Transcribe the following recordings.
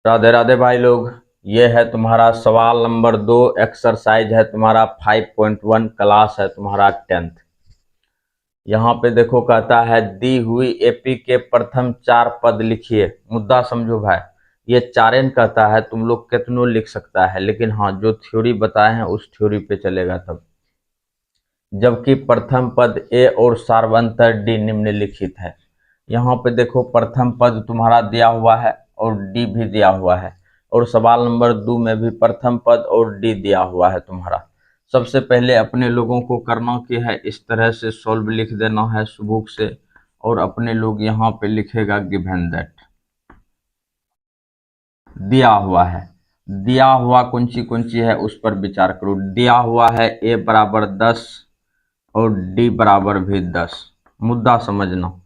राधे राधे भाई लोग। ये है तुम्हारा सवाल नंबर 2। एक्सरसाइज है तुम्हारा 5.1। क्लास है तुम्हारा 10th। यहाँ पे देखो कहता है दी हुई एपी के प्रथम 4 पद लिखिए। मुद्दा समझो भाई। ये चारेन कहता है तुम लोग कितनों लिख सकता है, लेकिन हाँ जो थ्योरी बताए हैं उस थ्योरी पे चलेगा तब। जबकि प्रथम पद ए और सार्वंतर डी निम्नलिखित है। यहाँ पे देखो प्रथम पद तुम्हारा दिया हुआ है और डी भी दिया हुआ है, और सवाल नंबर 2 में भी प्रथम पद और डी दिया हुआ है तुम्हारा। सबसे पहले अपने लोगों को करना क्या है, इस तरह से सॉल्व लिख देना है सुबुक से, और अपने लोग यहाँ पे लिखेगा गिवन दैट। दिया हुआ है, दिया हुआ कौन सी है उस पर विचार करो। दिया हुआ है ए बराबर 10 और डी बराबर भी 10। मुद्दा समझना।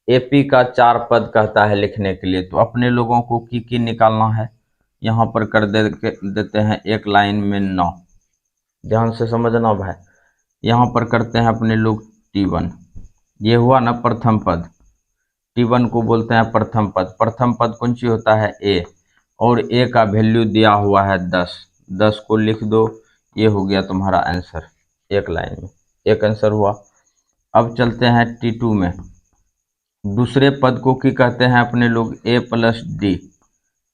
एपी का 4 पद कहता है लिखने के लिए, तो अपने लोगों को की निकालना है। यहाँ पर कर देते हैं एक लाइन में 9। ध्यान से समझना भाई। यहाँ पर करते हैं अपने लोग T1। ये हुआ ना प्रथम पद। T1 को बोलते हैं प्रथम पद। प्रथम पद कौन सी होता है ए, और ए का वैल्यू दिया हुआ है 10। 10 को लिख दो, ये हो गया तुम्हारा आंसर। एक लाइन में एक आंसर हुआ। अब चलते हैं T2 में। दूसरे पद को की कहते हैं अपने लोग ए प्लस डी।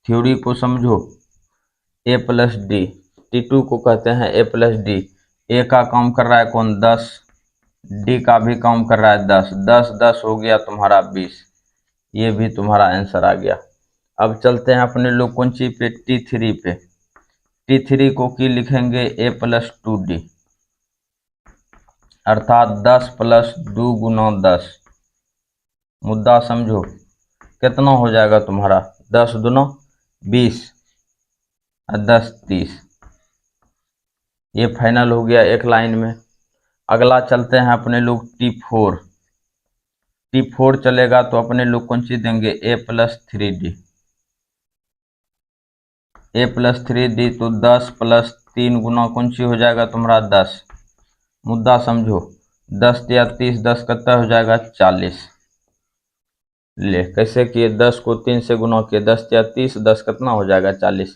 थ्योरी को समझो। ए प्लस डी, T2 को कहते हैं ए प्लस डी। ए का काम कर रहा है कौन, 10। डी का भी काम कर रहा है 10। 10 10 हो गया तुम्हारा 20। ये भी तुम्हारा आंसर आ गया। अब चलते हैं अपने लोग कौन सी पे, T3 पे। T3 को की लिखेंगे ए प्लस 2D, अर्थात 10 प्लस 2 गुना 10। मुद्दा समझो। कितना हो जाएगा तुम्हारा, 10 दूना 20 और 10 30। ये फाइनल हो गया एक लाइन में। अगला चलते हैं अपने लोग T4। T4 चलेगा तो अपने लोग कौन सी देंगे, ए प्लस 3D। ए प्लस 3D तो 10 प्लस 3 गुना कौन सी हो जाएगा तुम्हारा 10। मुद्दा समझो। 10 या 30, 10 कितना हो जाएगा 40। ले कैसे किए, 10 को 3 से गुना किए, 10 या 30, 10 कितना हो जाएगा 40।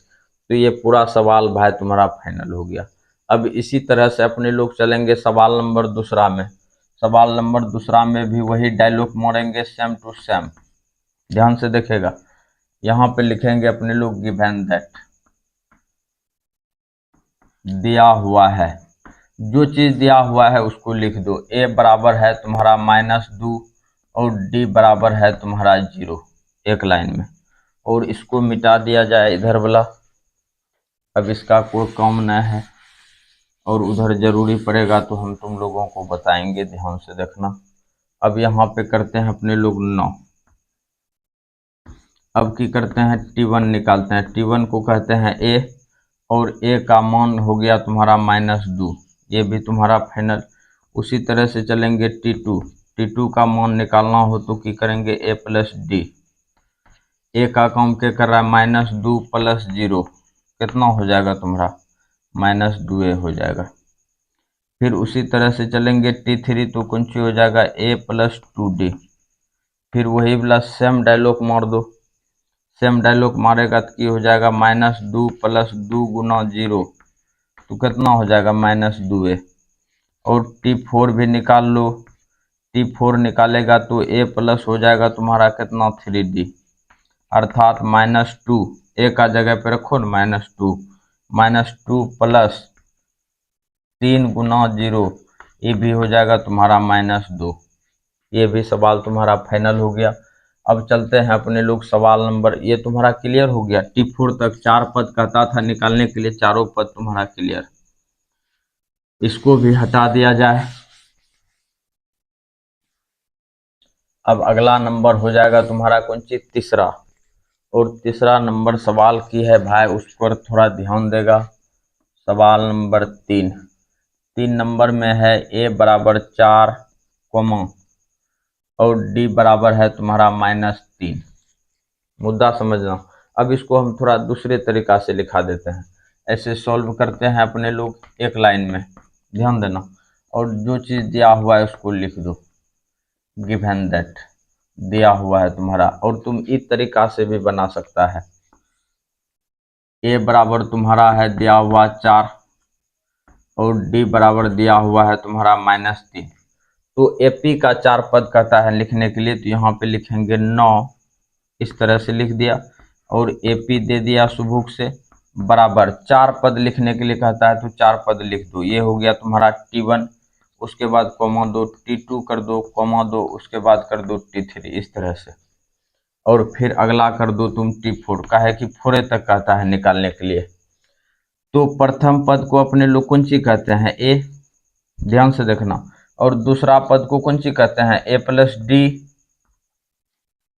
तो ये पूरा सवाल भाई तुम्हारा फाइनल हो गया। अब इसी तरह से अपने लोग चलेंगे सवाल नंबर दूसरा में। सवाल नंबर दूसरा में भी वही डायलॉग मारेंगे, सेम टू सेम। ध्यान से देखेगा। यहाँ पे लिखेंगे अपने लोग गिवन दैट। दिया हुआ है, जो चीज दिया हुआ है उसको लिख दो। ए बराबर है तुम्हारा -2 और डी बराबर है तुम्हारा 0, एक लाइन में। और इसको मिटा दिया जाए इधर वाला। अब इसका कोई काम नहीं है, और उधर जरूरी पड़ेगा तो हम तुम लोगों को बताएंगे, ध्यान से देखना। अब यहाँ पे करते हैं अपने लोग 9। अब की करते हैं T1 निकालते हैं। T1 को कहते हैं ए, और ए का मान हो गया तुम्हारा -2। ये भी तुम्हारा फाइनल। उसी तरह से चलेंगे T2। T2 का मान निकालना हो तो की करेंगे ए प्लस डी। ए का काम क्या कर रहा है, -2 प्लस 0 कितना हो जाएगा तुम्हारा, -2 हो जाएगा। फिर उसी तरह से चलेंगे T3 तो कौन सी हो जाएगा, ए प्लस 2D। फिर वही वाला सेम डायलॉग मार दो। सेम डायलॉग मारेगा तो की हो जाएगा, -2 प्लस 2 गुना 0 तो कितना हो जाएगा -2। और T4 भी निकाल लो। T4 निकालेगा तो ए प्लस हो जाएगा तुम्हारा कितना, 3D, अर्थात -2। ए का जगह पे रखो न -2। -2 प्लस 3 गुना 0, ये भी हो जाएगा तुम्हारा -2। ये भी सवाल तुम्हारा फाइनल हो गया। अब चलते हैं अपने लोग सवाल नंबर, ये तुम्हारा क्लियर हो गया। T4 तक 4 पद कहता था निकालने के लिए, चारों पद तुम्हारा क्लियर। इसको भी हटा दिया जाए। अब अगला नंबर हो जाएगा तुम्हारा कौन सी, तीसरा। और तीसरा नंबर सवाल की है भाई, उस पर थोड़ा ध्यान देगा। सवाल नंबर 3। 3 नंबर में है ए बराबर 4, और डी बराबर है तुम्हारा -3। मुद्दा समझना। अब इसको हम थोड़ा दूसरे तरीका से लिखा देते हैं। ऐसे सॉल्व करते हैं अपने लोग एक लाइन में, ध्यान देना। और जो चीज़ दिया हुआ है उसको लिख दो, गिवन दैट। दिया हुआ है तुम्हारा, और तुम इस तरीका से भी बना सकता है। ए बराबर तुम्हारा है दिया हुआ 4 और डी बराबर दिया हुआ है तुम्हारा -3। तो एपी का 4 पद कहता है लिखने के लिए, तो यहाँ पे लिखेंगे 9, इस तरह से लिख दिया और एपी दे दिया सुबुक से बराबर 4 पद लिखने के लिए कहता है तो 4 पद लिख दो। ये हो गया तुम्हारा T1, उसके बाद कोमा दो, T2 कर दो, कोमा दो, उसके बाद कर दो T3, इस तरह से। और फिर अगला कर दो तुम T4 का है कि 4 तक कहता है निकालने के लिए। तो प्रथम पद को अपने लोग कौन सी कहते हैं? ए, ध्यान से देखना। और दूसरा पद को कौन सी कहते हैं? ए प्लस डी।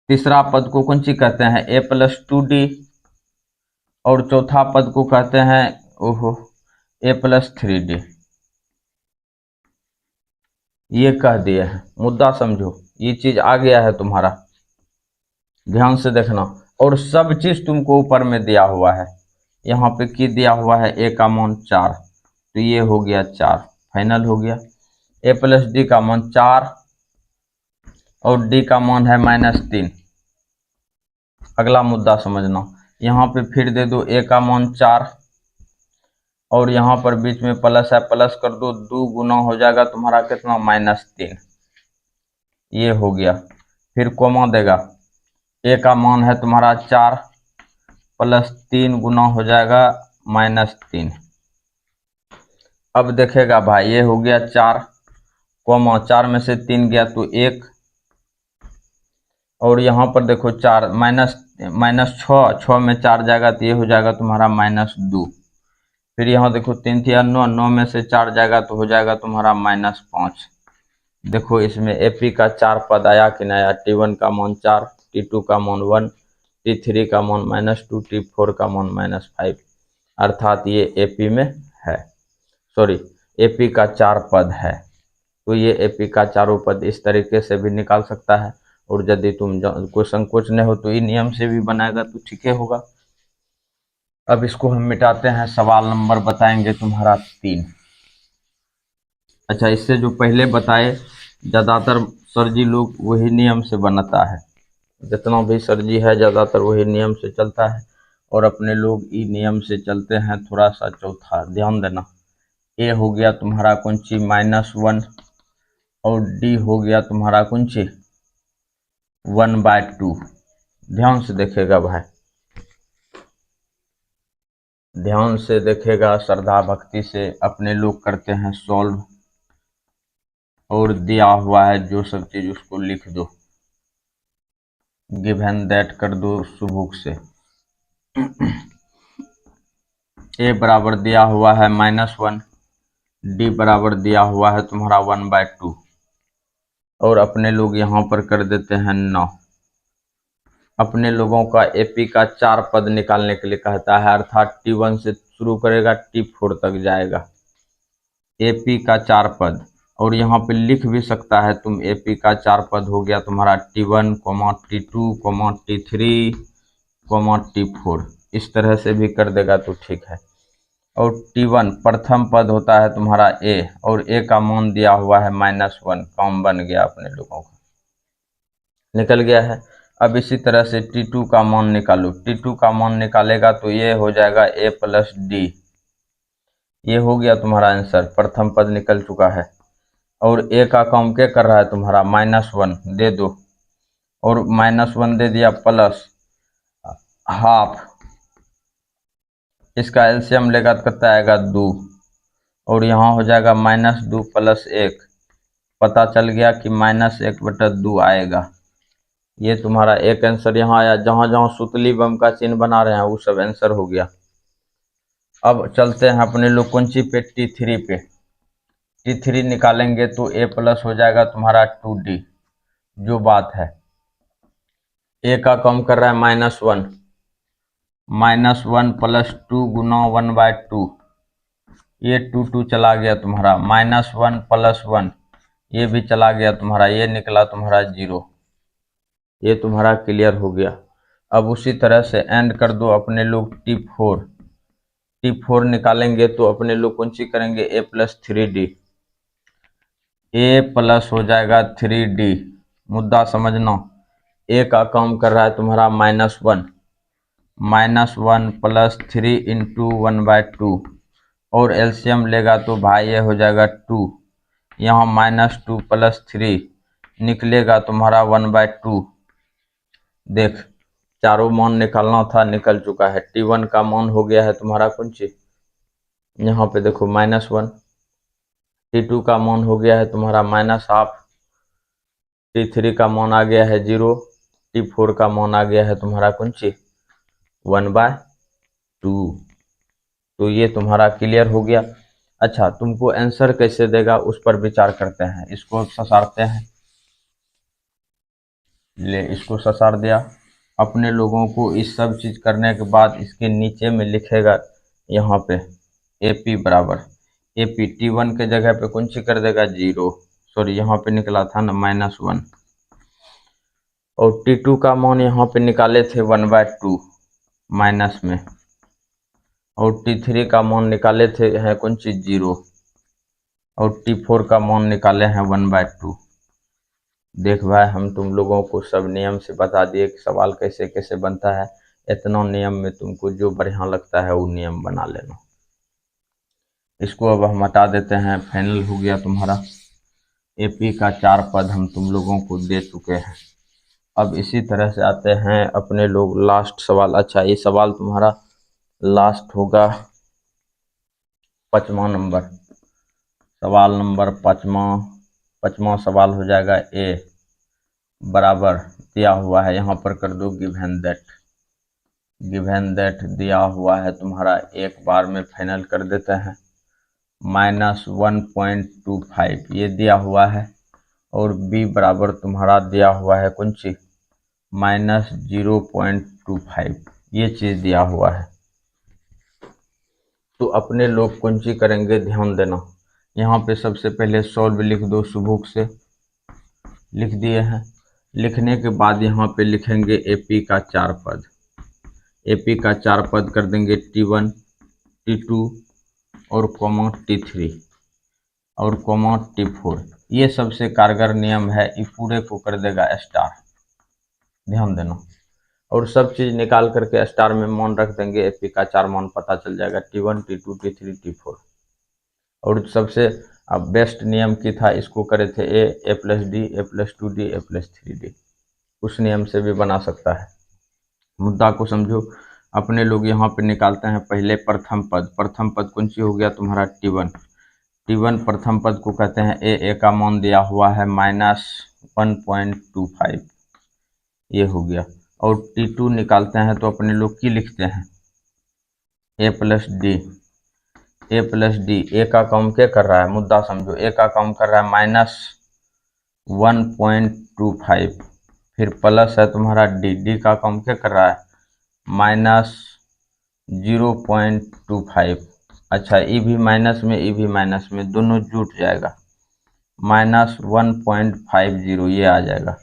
तीसरा पद को कौन सी कहते हैं? ए प्लस 2D। और चौथा पद को कहते हैं ओहो ए प्लस 3D। ये कह दिए हैं, मुद्दा समझो, ये चीज आ गया है तुम्हारा, ध्यान से देखना। और सब चीज तुमको ऊपर में दिया हुआ है, यहाँ पे की दिया हुआ है ए का मान 4, तो ये हो गया 4, फाइनल हो गया। ए प्लस डी का मान 4 और डी का मान है -3। अगला मुद्दा समझना, यहाँ पे फिर दे दो ए का मान 4 और यहाँ पर बीच में प्लस है, प्लस कर दो, 2 गुना हो जाएगा तुम्हारा कितना? -3। ये हो गया। फिर कोमा देगा, ए का मान है तुम्हारा 4 प्लस 3 गुना हो जाएगा -3। अब देखेगा भाई ये हो गया 4 कोमा 4 में से 3 गया तो 1, और यहाँ पर देखो 4 -6 में 4 जाएगा तो ये हो जाएगा तुम्हारा -2। फिर यहाँ देखो 3 थी 9, 9 में से 4 जाएगा तो हो जाएगा तुम्हारा -5। देखो इसमें एपी का 4 पद आया कि नहीं आया? T1 का मान 4, T2 का मान 1, T3 का मान -2, T4 का मान -5, अर्थात ये एपी में है, सॉरी एपी का 4 पद है। तो ये एपी का चारों पद इस तरीके से भी निकाल सकता है, और यदि तुम कोई संकोच नहीं हो तो इन नियम से भी बनाएगा तो ठीक है होगा। अब इसको हम मिटाते हैं, सवाल नंबर बताएंगे तुम्हारा 3। अच्छा, इससे जो पहले बताए ज़्यादातर सरजी लोग वही नियम से बनाता है, जितना भी सरजी है ज़्यादातर वही नियम से चलता है, और अपने लोग ई नियम से चलते हैं। थोड़ा सा चौथा ध्यान देना, ए हो गया तुम्हारा कौन सी? -1 और डी हो गया तुम्हारा कौन सी? 1/2। ध्यान से देखेगा भाई, ध्यान से देखेगा, श्रद्धा भक्ति से अपने लोग करते हैं सॉल्व, और दिया हुआ है जो सब चीज उसको लिख दो, गिव एंड दैट कर दो सुबुक से। ए बराबर दिया हुआ है -1, डी बराबर दिया हुआ है तुम्हारा 1/2, और अपने लोग यहाँ पर कर देते हैं 9। अपने लोगों का एपी का 4 पद निकालने के लिए कहता है, अर्थात T1 से शुरू करेगा T4 तक जाएगा, एपी का 4 पद। और यहाँ पे लिख भी सकता है तुम, एपी का 4 पद हो गया तुम्हारा T1, T2, T3, T4, इस तरह से भी कर देगा तो ठीक है। और T1 प्रथम पद होता है तुम्हारा ए, और ए का मान दिया हुआ है -1, काम बन गया अपने लोगों का, निकल गया है। अब इसी तरह से T2 का मान निकालो, T2 का मान निकालेगा तो ये हो जाएगा ए प्लस डी। ये हो गया तुम्हारा आंसर, प्रथम पद निकल चुका है। और ए का काम क्या कर रहा है तुम्हारा? -1 दे दो, और -1 दे दिया प्लस हाफ, इसका एलसीएम लेगा तो कितना आएगा? 2, और यहाँ हो जाएगा -2 + 1, पता चल गया कि -1/2 आएगा। ये तुम्हारा एक आंसर यहाँ आया, जहाँ जहाँ सुतली बम का चिन्ह बना रहे हैं वो सब आंसर हो गया। अब चलते हैं अपने लोग कौन सी पे? T3 पे। T3 निकालेंगे तो ए प्लस हो जाएगा तुम्हारा 2D। जो बात है, ए का कम कर रहा है -1, -1 + 2 गुना 1/2, ये 2 चला गया तुम्हारा, -1 + 1 ये भी चला गया तुम्हारा, ये निकला तुम्हारा 0। ये तुम्हारा क्लियर हो गया। अब उसी तरह से एंड कर दो अपने लोग T4 निकालेंगे तो अपने लोग कौन सी करेंगे? ए प्लस 3D, ए प्लस हो जाएगा 3D। मुद्दा समझना, ए का काम कर रहा है तुम्हारा -1, -1 + 3 × 1/2 और एलसीएम लेगा तो भाई ये हो जाएगा 2। यहाँ -2 + 3 निकलेगा तुम्हारा 1/2। देख, चारों मान निकालना था, निकल चुका है। T1 का मान हो गया है तुम्हारा कौन सी, यहाँ पे देखो -1। T2 का मान हो गया है तुम्हारा -1/2। T3 का मान आ गया है 0। T4 का मान आ गया है तुम्हारा कौन सी 1/2। तो ये तुम्हारा क्लियर हो गया। अच्छा, तुमको आंसर कैसे देगा उस पर विचार करते हैं। इसको ससारते हैं, ले इसको ससार दिया। अपने लोगों को इस सब चीज करने के बाद इसके नीचे में लिखेगा यहाँ पे AP बराबर AP। T1 के जगह पे कौन सी कर देगा 0, सॉरी यहाँ पे निकला था ना -1। और T2 का मान यहाँ पे निकाले थे 1/2 माइनस में। और T3 का मान निकाले थे है कौन सी 0। और T4 का मान निकाले हैं 1/2। देख भाई, हम तुम लोगों को सब नियम से बता दिए कि सवाल कैसे कैसे बनता है। इतना नियम में तुमको जो बढ़िया लगता है वो नियम बना लेना। इसको अब हम हटा देते हैं। फाइनल हो गया तुम्हारा। AP का 4 पद हम तुम लोगों को दे चुके हैं। अब इसी तरह से आते हैं अपने लोग लास्ट सवाल। अच्छा, ये सवाल तुम्हारा लास्ट होगा 5वां नंबर। सवाल नंबर 5वां सवाल हो जाएगा A बराबर दिया हुआ है, यहाँ पर कर दो गिवन दैट दिया हुआ है तुम्हारा। एक बार में फाइनल कर देते हैं। -1.25 ये दिया हुआ है। और B बराबर तुम्हारा दिया हुआ है कौन सी -0.25 ये चीज़ दिया हुआ है। तो अपने लोग कौन सी करेंगे, ध्यान देना। यहाँ पे सबसे पहले सॉल्व लिख दो, सुबुक से लिख दिए हैं। लिखने के बाद यहाँ पे लिखेंगे AP का 4 पद। AP का 4 पद कर देंगे T1 T2 और कॉमा T3 और कॉमा T4। ये सबसे कारगर नियम है, ये पूरे को कर देगा स्टार। ध्यान देना। और सब चीज़ निकाल करके स्टार में मान रख देंगे। AP का 4 मान पता चल जाएगा, T1 T2 T3 T4। और सबसे अब बेस्ट नियम की था, इसको करे थे A + D A + 2D A + 3D। उस नियम से भी बना सकता है। मुद्दा को समझो। अपने लोग यहाँ पे निकालते हैं पहले प्रथम पद। प्रथम पद कौन सी हो गया तुम्हारा T1 प्रथम पद को कहते हैं A का मान दिया हुआ है -1.25 ये हो गया। और T2 निकालते हैं तो अपने लोग की लिखते हैं A + D। A का काम क्या कर रहा है, मुद्दा समझो। A का काम कर रहा है -1.25, फिर प्लस है तुम्हारा D का काम क्या कर रहा है -0.25। अच्छा, E भी माइनस में दोनों जुट जाएगा, -1.50 ये आ जाएगा।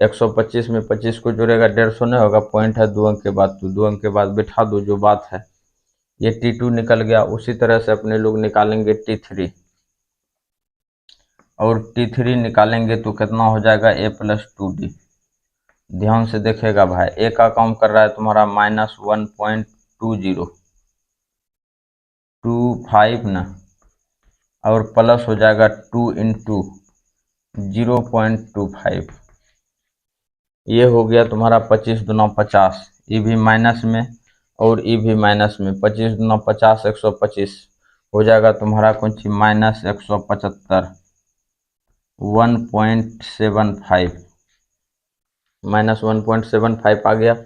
125 में 25 को जोड़ेगा 150 नहीं होगा, पॉइंट है 2 अंक के बाद, तो 2 अंक के बाद बिठा दो जो बात है। ये T2 निकल गया। उसी तरह से अपने लोग निकालेंगे T3। और T3 निकालेंगे तो कितना हो जाएगा A + 2D। ध्यान से देखेगा भाई, A का काम कर रहा है तुम्हारा -1.25 ना, और प्लस हो जाएगा 2 × 0.25। ये हो गया तुम्हारा 25 दूना 50। ये भी माइनस में और ये भी माइनस में। 25 दूना 50 125 हो जाएगा तुम्हारा कौन सी -175 1.75 -1.75 आ गया।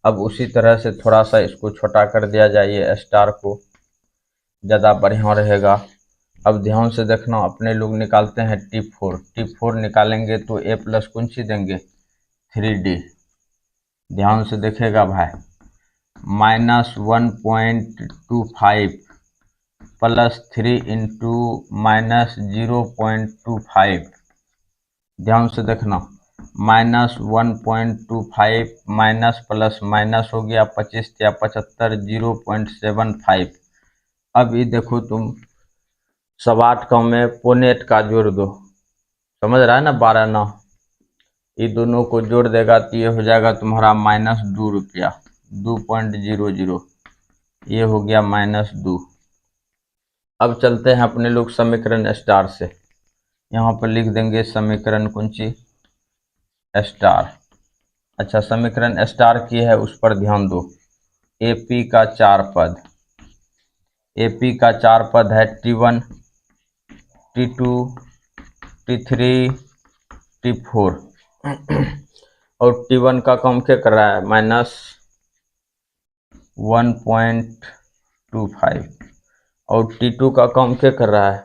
अब उसी तरह से थोड़ा सा इसको छोटा कर दिया जाए, स्टार को ज़्यादा बढ़िया रहेगा। अब ध्यान से देखना, अपने लोग निकालते हैं T4 निकालेंगे तो A + कौन सी देंगे 3D। ध्यान से देखेगा भाई, -1.25 + 3 × -0.25। ध्यान से देखना, -1.25 माइनस प्लस माइनस हो गया 25 या 75 0.75। अब ये देखो तुम 8.25 का में 0.8 का जोड़ दो, समझ रहा है ना, 12 9। ये दोनों को जोड़ देगा तो ये हो जाएगा तुम्हारा -2 रुपया। 2.00, ये हो गया -2। अब चलते हैं अपने लोग समीकरण स्टार से। यहाँ पर लिख देंगे समीकरण कुंची स्टार। अच्छा, समीकरण स्टार की है उस पर ध्यान दो। एपी का 4 पद, एपी का 4 पद है T1, T2, T3, T4 और T1 का काम क्या कर रहा है, -1.25 और T2 का काम क्या कर रहा है,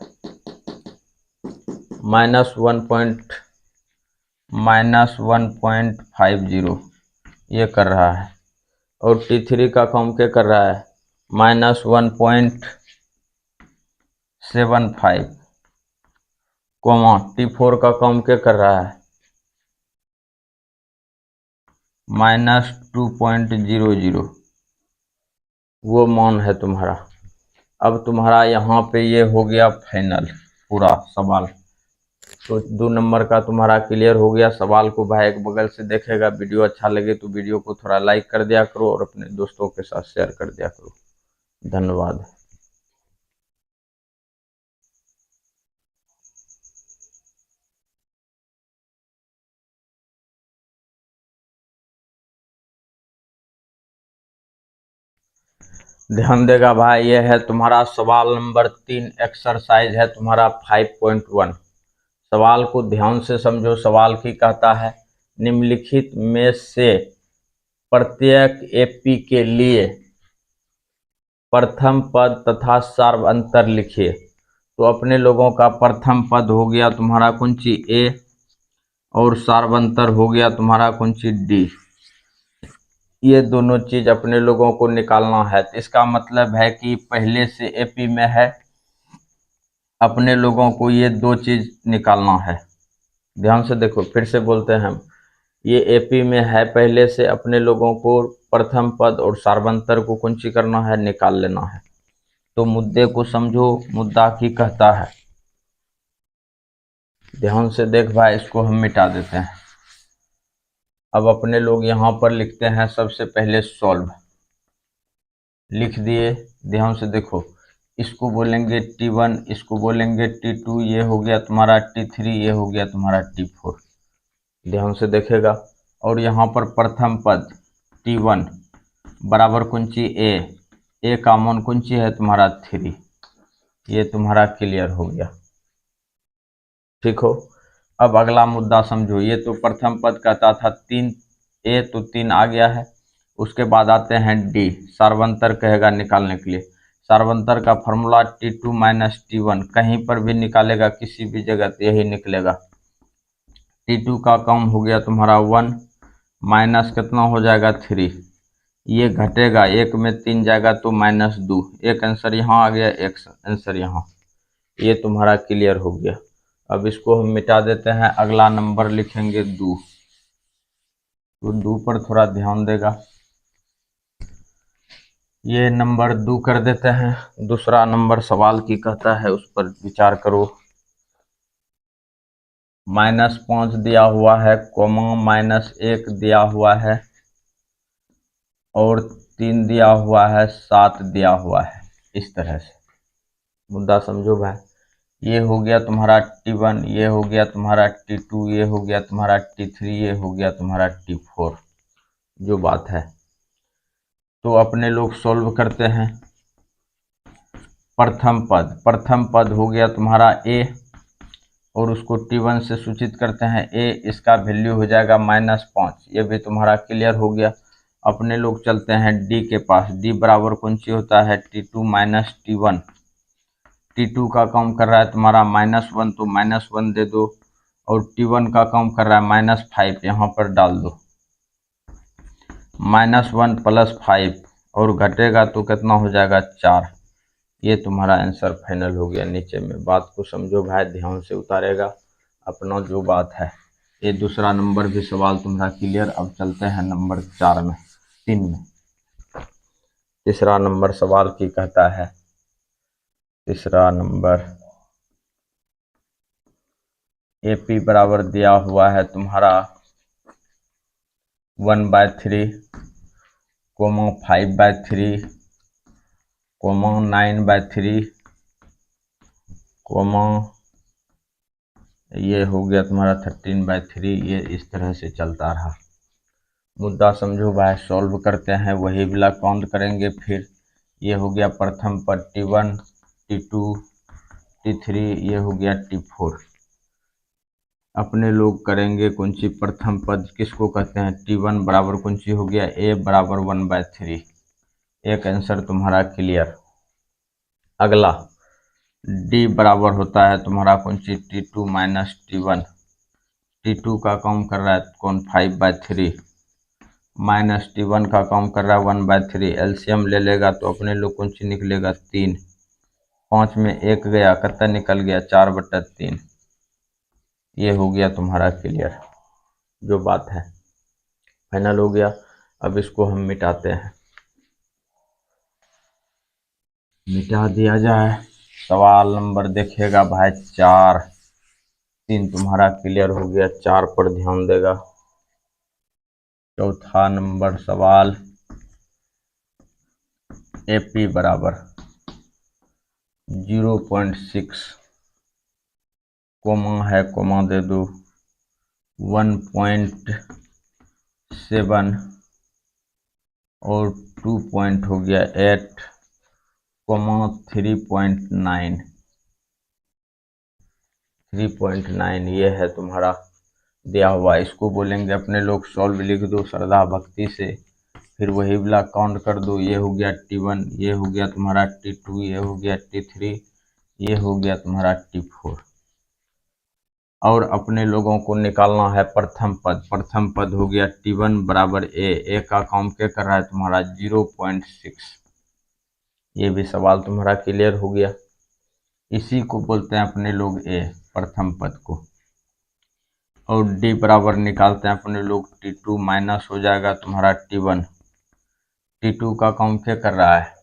-1.50 ये कर रहा है और T3 का काम क्या कर रहा है, -1.75, T4 का काम क्या कर रहा है, -2.00, वो मान है तुम्हारा। अब तुम्हारा यहाँ पे ये हो गया फाइनल पूरा सवाल। तो 2 नंबर का तुम्हारा क्लियर हो गया। सवाल को भाई एक बगल से देखेगा। वीडियो अच्छा लगे तो वीडियो को थोड़ा लाइक कर दिया करो और अपने दोस्तों के साथ शेयर कर दिया करो। धन्यवाद। ध्यान देगा भाई, ये है तुम्हारा सवाल नंबर 3, एक्सरसाइज है तुम्हारा 5.1। सवाल को ध्यान से समझो। सवाल की कहता है निम्नलिखित में से प्रत्येक एपी के लिए प्रथम पद तथा सार्वअंतर लिखिए। तो अपने लोगों का प्रथम पद हो गया तुम्हारा कुंची ए और सार्वअंतर हो गया तुम्हारा कुंची डी। ये दोनों चीज अपने लोगों को निकालना है। तो इसका मतलब है कि पहले से एपी में है, अपने लोगों को ये 2 चीज निकालना है। ध्यान से देखो, फिर से बोलते हैं हम, ये एपी में है पहले से, अपने लोगों को प्रथम पद और सार्वंतर को कुंची करना है, निकाल लेना है। तो मुद्दे को समझो, मुद्दा की कहता है। ध्यान से देख भाई, इसको हम मिटा देते हैं। अब अपने लोग यहाँ पर लिखते हैं सबसे पहले सॉल्व, लिख दिए। ध्यान से देखो, इसको बोलेंगे T1, इसको बोलेंगे T2, ये हो गया तुम्हारा T3, ये हो गया तुम्हारा T4। ध्यान से देखेगा। और यहाँ पर प्रथम पद T1 बराबर कुंची ए का मान कुंची है तुम्हारा 3। ये तुम्हारा क्लियर हो गया। ठीक हो। अब अगला मुद्दा समझो। ये तो प्रथम पद कहता था 3 ए, तो 3 आ गया है। उसके बाद आते हैं डी, सार्वंतर कहेगा निकालने के लिए। सार्वंतर का फॉर्मूला T2 माइनस T1, कहीं पर भी निकालेगा किसी भी जगह तो यही निकलेगा। T2 का काम हो गया तुम्हारा 1 माइनस कितना हो जाएगा 3, ये घटेगा, 1 में 3 जाएगा तो -2। एक आंसर यहाँ आ गया, एक आंसर यहाँ। ये तुम्हारा क्लियर हो गया। अब इसको हम मिटा देते हैं। अगला नंबर लिखेंगे 2। तो 2 पर थोड़ा ध्यान देगा। ये नंबर 2 कर देते हैं। दूसरा नंबर सवाल की कहता है, उस पर विचार करो। -5 दिया हुआ है, -1 दिया हुआ है और 3 दिया हुआ है, 7 दिया हुआ है। इस तरह से मुद्दा समझो भाई। ये हो गया तुम्हारा T1, ये हो गया तुम्हारा T2, ये हो गया तुम्हारा T3, ये हो गया तुम्हारा T4, जो बात है। तो अपने लोग सॉल्व करते हैं। प्रथम पद हो गया तुम्हारा ए और उसको T1 से सूचित करते हैं ए, इसका वैल्यू हो जाएगा -5। ये भी तुम्हारा क्लियर हो गया। अपने लोग चलते हैं डी के पास। डी बराबर कौन सी होता है, T2 माइनस T1। T2 का काम कर रहा है तुम्हारा -1, तो -1 दे दो और T1 का काम कर रहा है -5, यहाँ पर डाल दो। -1 + 5 और घटेगा तो कितना हो जाएगा 4। ये तुम्हारा आंसर फाइनल हो गया। नीचे में बात को समझो भाई, ध्यान से उतारेगा अपना जो बात है। ये दूसरा नंबर भी सवाल तुम्हारा क्लियर। अब चलते हैं नंबर 3 में। तीसरा नंबर सवाल की कहता है, तीसरा नंबर एपी बराबर दिया हुआ है तुम्हारा 1/3 कोमा 5/3, कोमा 9/3, कोमा ये हो गया तुम्हारा 13/3। ये इस तरह से चलता रहा। मुद्दा समझो भाई, सॉल्व करते हैं, वही वाला काउंट करेंगे। फिर ये हो गया प्रथम पद T1, T2, T3, ये हो गया T4। अपने लोग करेंगे कौन सी प्रथम पद किसको कहते हैं? T1 बराबर कौन सी हो गया? A बराबर 1/3। एक आंसर तुम्हारा क्लियर। अगला D बराबर होता है तुम्हारा कौन सी? T2 minus T1। T2 का काम कर रहा है कौन? 5/3 माइनस T1 का काम कर रहा है 1/3। एलसीएम ले लेगा तो अपने लोग कौन सी निकलेगा? 3। 5 में 1 गया, कितना निकल गया? 4/3। ये हो गया तुम्हारा क्लियर। जो बात है फाइनल हो गया। अब इसको हम मिटाते हैं। मिटा दिया जाए। सवाल नंबर देखेगा भाई 4। 3 तुम्हारा क्लियर हो गया, 4 पर ध्यान देगा। चौथा नंबर सवाल AP बराबर 0.6, कोमा है, कोमा दे दो 1.7 और 2 पॉइंट हो गया 8, कोमा 3.9। 3.9 ये है तुम्हारा दिया हुआ। इसको बोलेंगे अपने लोग सॉल्व, लिख दो श्रद्धा भक्ति से। फिर वही वाला काउंट कर दो। ये हो गया T1, ये हो गया तुम्हारा T2, ये हो गया T3, ये हो गया तुम्हारा T4। और अपने लोगों को निकालना है प्रथम पद। प्रथम पद हो गया T1 बराबर A का काम क्या कर रहा है तुम्हारा? 0.6। ये भी सवाल तुम्हारा क्लियर हो गया। इसी को बोलते हैं अपने लोग A, प्रथम पद को। और D बराबर निकालते हैं अपने लोग T2 माइनस हो जाएगा तुम्हारा T1। T2 का काम क्या कर रहा है?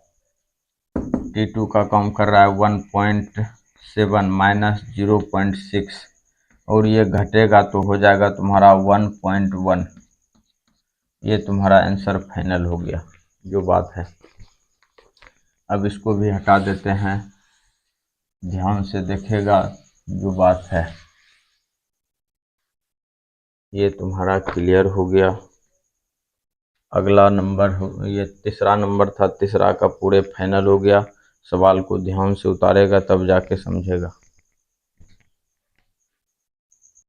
T2 का काम कर रहा है 1.7 माइनस 0.6 और ये घटेगा तो हो जाएगा तुम्हारा 1.1। ये तुम्हारा आंसर फाइनल हो गया। जो बात है अब इसको भी हटा देते हैं। ध्यान से देखेगा जो बात है। ये तुम्हारा क्लियर हो गया। अगला नंबर ये तीसरा नंबर था, तीसरा का पूरे फाइनल हो गया। सवाल को ध्यान से उतारेगा तब जाके समझेगा।